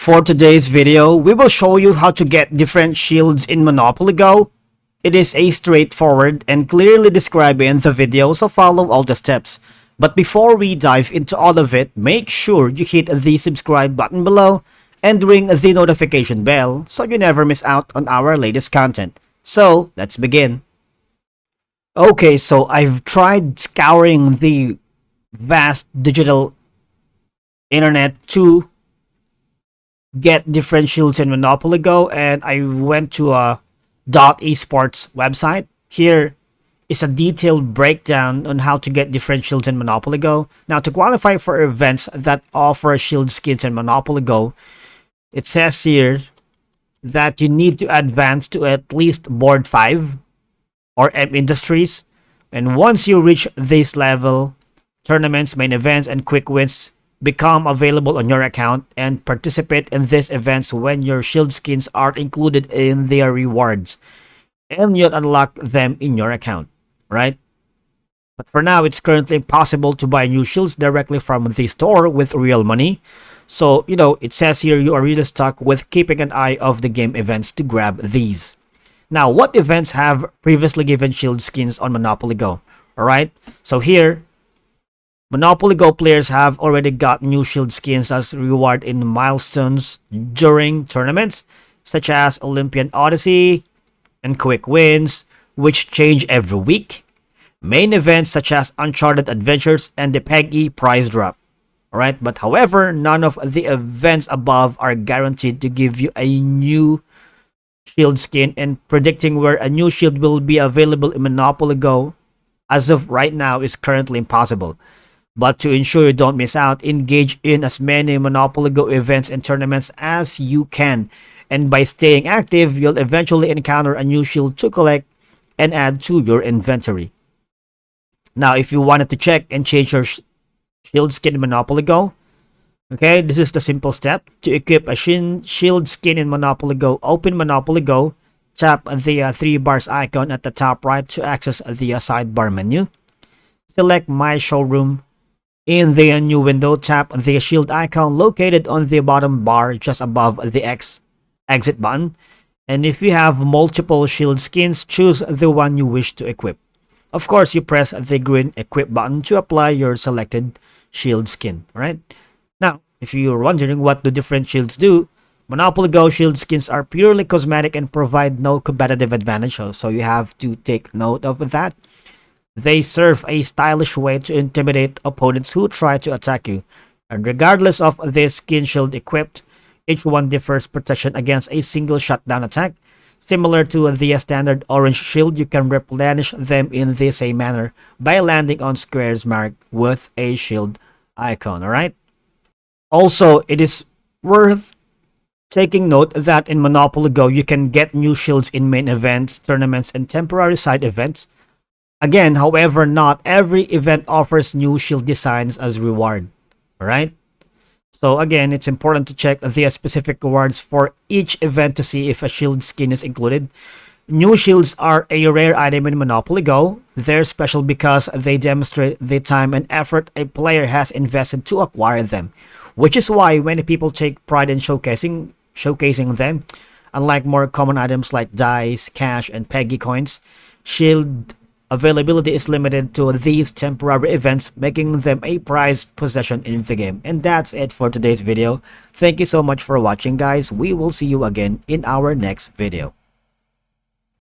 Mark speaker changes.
Speaker 1: For today's video, we will show you how to get different shields in Monopoly Go. It is a straightforward and clearly described in the video, so follow all the steps. But before we dive into all of it, make sure you hit the subscribe button below and ring the notification bell so you never miss out on our latest content. So, let's begin. Okay, so I've tried scouring the vast digital internet to get different shields in Monopoly Go, and I went to a .esports website. Here is a detailed breakdown on how to get different shields in Monopoly Go. Now, to qualify for events that offer shield skins in Monopoly Go, it says here that you need to advance to at least board 5 or M Industries, and once you reach this level, tournaments, main events, and quick wins become available on your account, and participate in these events when your shield skins are included in their rewards, and you'll unlock them in your account, right? But for now, it's currently impossible to buy new shields directly from the store with real money. So, it says here you are really stuck with keeping an eye of the game events to grab these. Now, what events have previously given shield skins on Monopoly Go? Alright, so here, Monopoly Go players have already got new shield skins as reward in milestones during tournaments, such as Olympian Odyssey and Quick Wins, which change every week, main events such as Uncharted Adventures and the PEGI prize drop. Alright, but however, none of the events above are guaranteed to give you a new shield skin, and predicting where a new shield will be available in Monopoly Go as of right now is currently impossible. But to ensure you don't miss out, engage in as many Monopoly Go events and tournaments as you can. And by staying active, you'll eventually encounter a new shield to collect and add to your inventory. Now, if you wanted to check and change your shield skin in Monopoly Go, okay, this is the simple step. To equip a shield skin in Monopoly Go, open Monopoly Go, tap the 3 bars icon at the top right to access the sidebar menu. Select My Showroom. In the new window, tap the shield icon located on the bottom bar just above the exit button. And if you have multiple shield skins, choose the one you wish to equip. Of course, you press the green equip button to apply your selected shield skin, right? Now, if you're wondering what the different shields do, Monopoly Go shield skins are purely cosmetic and provide no competitive advantage, so you have to take note of that. They serve a stylish way to intimidate opponents who try to attack you, and regardless of the skin shield equipped, each one differs protection against a single shutdown attack. Similar to the standard orange shield, you can replenish them in the same manner by landing on squares marked with a shield icon, alright? Also, it is worth taking note that in Monopoly Go, you can get new shields in main events, tournaments, and temporary side events. Again, however, not every event offers new shield designs as reward, alright? So again, it's important to check the specific rewards for each event to see if a shield skin is included. New shields are a rare item in Monopoly Go. They're special because they demonstrate the time and effort a player has invested to acquire them, which is why many people take pride in showcasing them. Unlike more common items like dice, cash, and PEGI coins, shield availability is limited to these temporary events, making them a prized possession in the game. And that's it for today's video. Thank you so much for watching, guys. We will see you again in our next video.